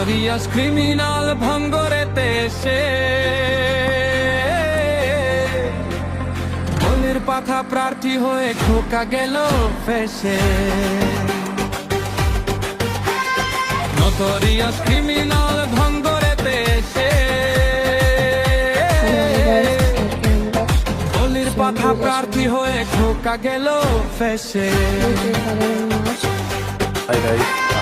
Notorious criminal ভঙ্গরেতে এসে বলির পাখা প্রার্থী হয়ে ঠোকা গেল ফেসে। নটোরিয়াস ক্রিমিনাল ভঙ্গরেতে এসে বলির পাখা প্রার্থী হয়ে ঠোকা গেল ফেসে। Hi guys.